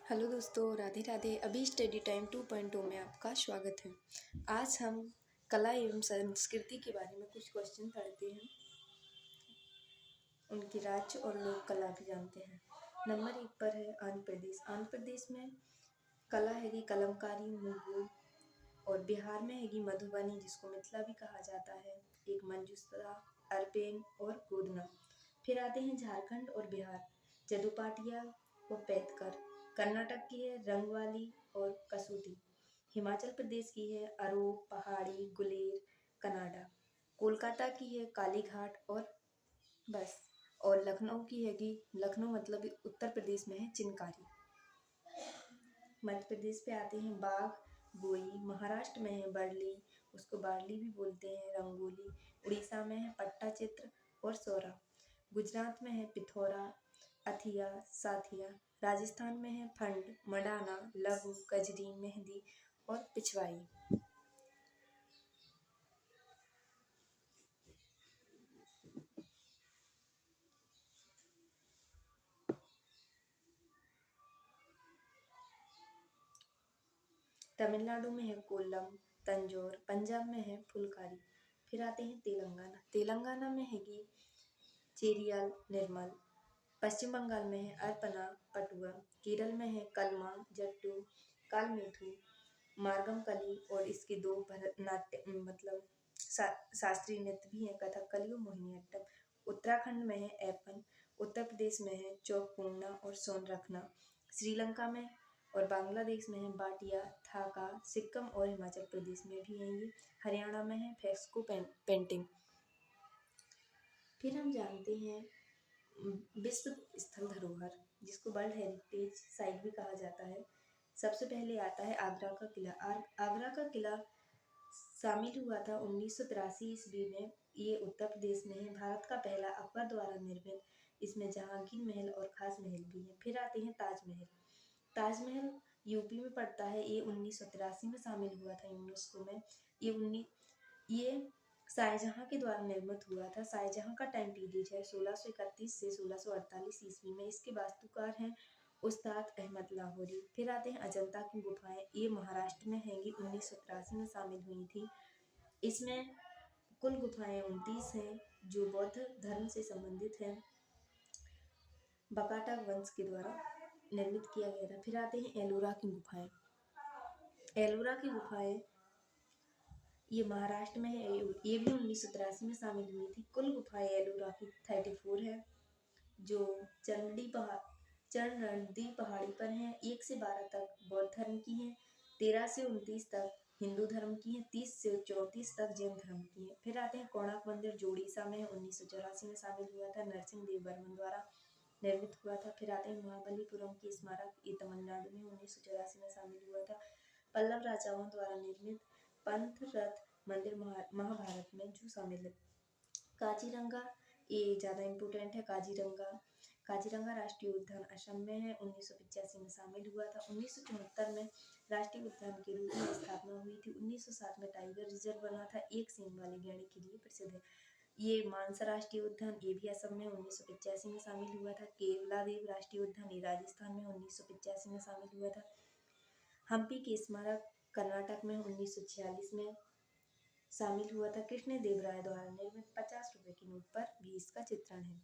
Hello दोस्तों, राधे राधे। अभी study time 2.0 में आपका स्वागत है। आज हम कला एवं संस्कृति के बारे में कुछ क्वेश्चन पढ़ते हैं, उनके राज्य और लोक कला भी जानते हैं। नंबर 1 पर है आंध्र प्रदेश। आंध्र प्रदेश में कला है कलमकारी, मुगल, और बिहार में है मधुबनी, जिसको मिथिला भी कहा जाता है, एक मंजूश्रा, अरपेन और गोदना। फिर आते हैं झारखंड और बिहार, जदुपाटिया और पैतकर। कर्नाटक की है रंगवाली और कसूती। हिमाचल प्रदेश की है अरोप, पहाड़ी, गुलेर, कनाडा। कोलकाता की है कालीघाट और बस। और लखनऊ की है लखनऊ मतलब उत्तर प्रदेश में है चिनकारी। मध्य प्रदेश पे आते हैं बाघ, गोई। महाराष्ट्र में है बरली, उसको बारली भी बोलते हैं, रंगोली। उड़ीसा में है पट्टा चित्र और सोरा। गुजरात में है पिथौरा, अथिया, साथिया। राजस्थान में है फंड, मडाना, लघु, कजरी, मेहंदी और पिछवाई। तमिलनाडु में है कोल्लम, तंजौर। पंजाब में है फुलकारी। फिर आते हैं तेलंगाना। तेलंगाना में है चेरियाल, निर्मल। पश्चिम बंगाल में है अर्पना, पटुआ। केरल में है कलमा, जट्टू, कालमेठू, मार्गमकली और इसके दो भरतनाट्य मतलब शास्त्रीय नृत्य भी है, कथकली और मोहिनीअट्टम। उत्तराखंड में है ऐपन। उत्तर प्रदेश में है चौकपूर्णा और सोनरखना। श्रीलंका में और बांग्लादेश में है बाटिया, थाका। सिक्किम और हिमाचल प्रदेश में भी है ये। हरियाणा में है फेस्को पेंटिंग। फिर हम जानते हैं विश्व स्थल धरोहर, जिसको वर्ल्ड हेरिटेज साइट भी कहा जाता है। सबसे पहले आता है आगरा का किला। आगरा का किला शामिल हुआ था 1983 ईस्वी में। ये उत्तर प्रदेश में है। भारत का पहला अकबर द्वारा निर्मित। इसमें जहांगीर महल और खास महल भी है। फिर आते हैं ताजमहल। ताजमहल यूपी में पड़ता है। ये 1983 में शामिल हुआ था यूनेस्को में। ये शाहजहां के द्वारा निर्मित हुआ था। शाहजहां का टाइम पीरियड है 1631 से 1648 ईस्वी में। इसके वास्तुकार हैं उस्ताद अहमद लाहौरी। फिर आते हैं अजंता की गुफाएं। ये महाराष्ट्र में हैंगी, 1983 में शामिल हुई थी। इसमें कुल गुफाएं 29 हैं जो बौद्ध धर्म से संबंधित हैं। बकाटा वंश के द्वारा निर्मित किया गया था। फिर आते हैं एलोरा की गुफाएं। एलोरा की गुफाएं ये महाराष्ट्र में है। ये भी 1983 में शामिल हुई थी। कुल गुफाएं एलोरा की 34 है, जो चरणदी पहाड़ी पर हैं। 1 से 12 तक बौद्ध धर्म की हैं, 13 से 29 तक हिंदू धर्म की हैं, 30 से 34 तक जैन धर्म की हैं। फिर आते हैं कोणार्क मंदिर, जोड़ीसा में 1984 में शामिल हुआ था, नरसिंह देव बर्मन द्वारा निर्मित हुआ था। फिर आते हैं महाबलीपुरम की स्मारक, ये तमिलनाडु में 1984 में शामिल हुआ था। पल्लव राजाओं द्वारा निर्मित पंथ रथ मंदिर महाभारत में जो शामिल है। काजीरंगा, ये ज़्यादा इम्पोर्टेंट है। काजीरंगा राष्ट्रीय उद्यान असम में है, 1985 में शामिल हुआ था। 1974 में राष्ट्रीय उद्यान के रूप में स्थापना हुई थी। 1907 में टाइगर रिजर्व बना था, एक सींग वाले गैंडे के लिए प्रसिद्ध है। ये मानसा राष्ट्रीय उद्यान, ये भी असम में 1985 में शामिल हुआ था। केवलादेव राष्ट्रीय उद्यान, ये राजस्थान में 1985 में शामिल हुआ था। हम्पी के स्मारक कर्नाटक में 1946 में शामिल हुआ था। कृष्ण देव राय द्वारा निर्मित 50 रुपए की नोट पर भी इसका चित्रण है।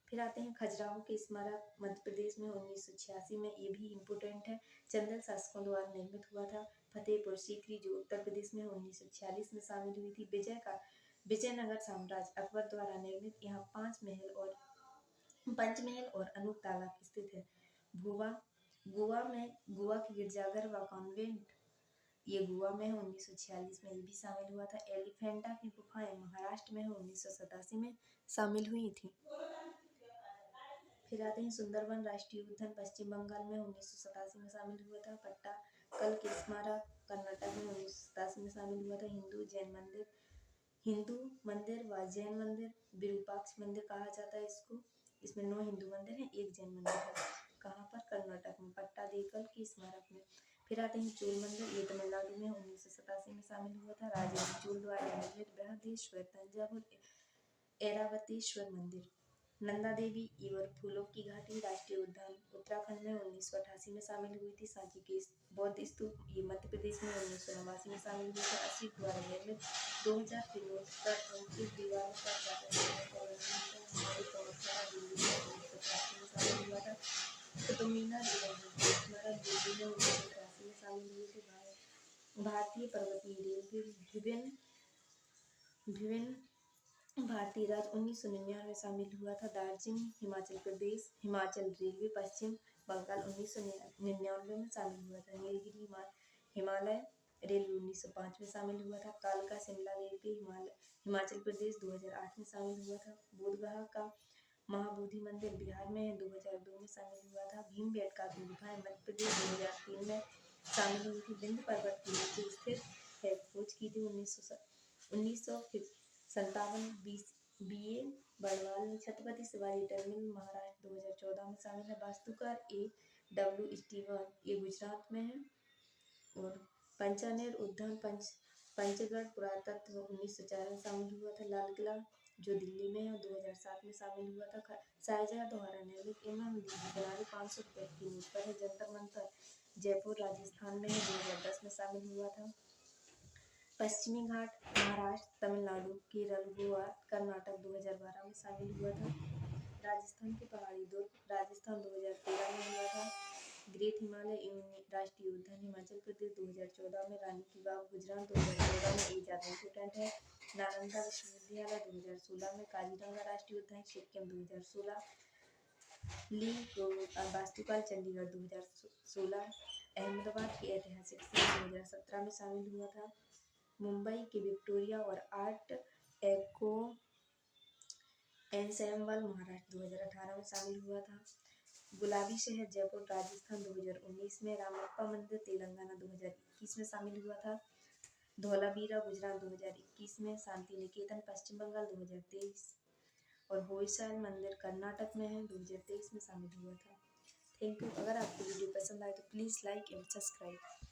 फिर आते हैं खजुराहो के स्मारक, मध्य प्रदेश में 1986 में, ये भी इम्पोर्टेंट है। चंदेल शासकों द्वारा निर्मित हुआ था। फतेहपुर सीकरी, जो उत्तर प्रदेश में 1946 में शामिल हुई थी। विजयनगर साम्राज्य अकबर द्वारा निर्मित। यहाँ पंचमहल और अनूप तालाब स्थित है। गोवा के गिरजाघर व कॉन्वेंट, ये गोवा में है, 1946 में ये भी शामिल हुआ था। एलिफेंटा की गुफाएं महाराष्ट्र में है, 1987 में शामिल हुई थी। फिर आते हैं सुंदरबन राष्ट्रीय उद्यान, पश्चिम बंगाल में 1987 में शामिल हुआ था। पट्टाकल के स्मारक कर्नाटक में 1987 में शामिल हुआ था। हिंदू मंदिर व जैन मंदिर, विरूपाक्ष मंदिर कहा जाता है इसको। इसमें 9 हिंदू मंदिर हैं, 1 जैन मंदिर है। कहाँ पर? कर्नाटक में, पट्टादेकल के स्मारक में। फिर आते हैं चोल मंदिर, ये तमिलनाडु में 1987 में शामिल हुआ था। राजेंद्र चोल द्वारा निर्मित बृहदेश्वर तंजावुर ऐरावतेश्वर मंदिर नंदा देवी ईवर फूलों की घाटी राष्ट्रीय उद्यान उत्तराखंड में 1988 में शामिल हुई थी। सांची के बौद्ध स्तूप ये मध्य प्रदेश में 1989 में शामिल हुए थे। अशोक द्वारा निर्मित 2000 किलोमीटर ऊंची दीवारों का शामिल हुआ था। कुतुब मीनार स्मारक दिल्ली में 1983 में शामिल हुए थे। भारतीय पर्वतीय रेलवे विभिन्न भारतीय राज्य 1999 में शामिल हुआ था। दार्जिलिंग हिमाचल प्रदेश हिमाचल रेलवे पश्चिम बंगाल 1999 में शामिल हुआ था। नीलगिरी हिमालय रेलवे 1905 में शामिल हुआ था। कालका शिमला रेलवे हिमाचल प्रदेश 2008 में शामिल हुआ था। बोधगया का महाबोधि मंदिर बिहार में 2002 में शामिल हुआ था। भीमबेटका की गुफाएं मध्य प्रदेश 2003 में शामिल हुई थी। विंध्य पर्वत के नीचे स्थित है। खोज की थी 1957 BA बड़वाल ने। छत्रपति शिवाजी टर्मिनल महाराष्ट्र 2014 में शामिल है। वास्तुकार AW स्टीवन ये गुजरात में है। और पंचानेर उद्यान पंचगढ़ पुरातत्व 1904 में शामिल हुआ था। लाल किला जो दिल्ली में है 2007 में शामिल हुआ था। शाहजहां द्वारा निर्मित इमाम किनारे 500 रुपए की नोट पर है। जंतर मंतर जयपुर राजस्थान में 2010 में शामिल हुआ था। पश्चिमी घाट महाराष्ट्र तमिलनाडु केरल गोवा कर्नाटक 2012 में शामिल हुआ था। राजस्थान के पहाड़ी दुर्ग राजस्थान 2013 में हुआ था। ग्रेट हिमालय राष्ट्रीय उद्यान हिमाचल प्रदेश 2014 में। रानी की बाग गुजरात 2014 में एजाद इंपोर्टेंट है। नालंदा विश्वविद्यालय 2016 में। काजीरंगा राष्ट्रीय उद्यान सिक्किम 2016। ली वास्तुकला चंडीगढ़ 2016। अहमदाबाद के ऐतिहासिक शहर 2017 में शामिल हुआ था। मुंबई के विक्टोरिया और आर्ट एको एनसेम्बल महाराष्ट्र 2018 में शामिल हुआ था। गुलाबी शहर जयपुर राजस्थान 2019 में। रामप्पा मंदिर तेलंगाना 2021 में शामिल हुआ था। धौलावीरा गुजरात 2021 में। शांति निकेतन पश्चिम बंगाल 2023 और होयसाल मंदिर कर्नाटक में है 2023 में शामिल हुआ था। Thank you. अगर आपको वीडियो पसंद आए तो प्लीज़ लाइक एंड सब्सक्राइब।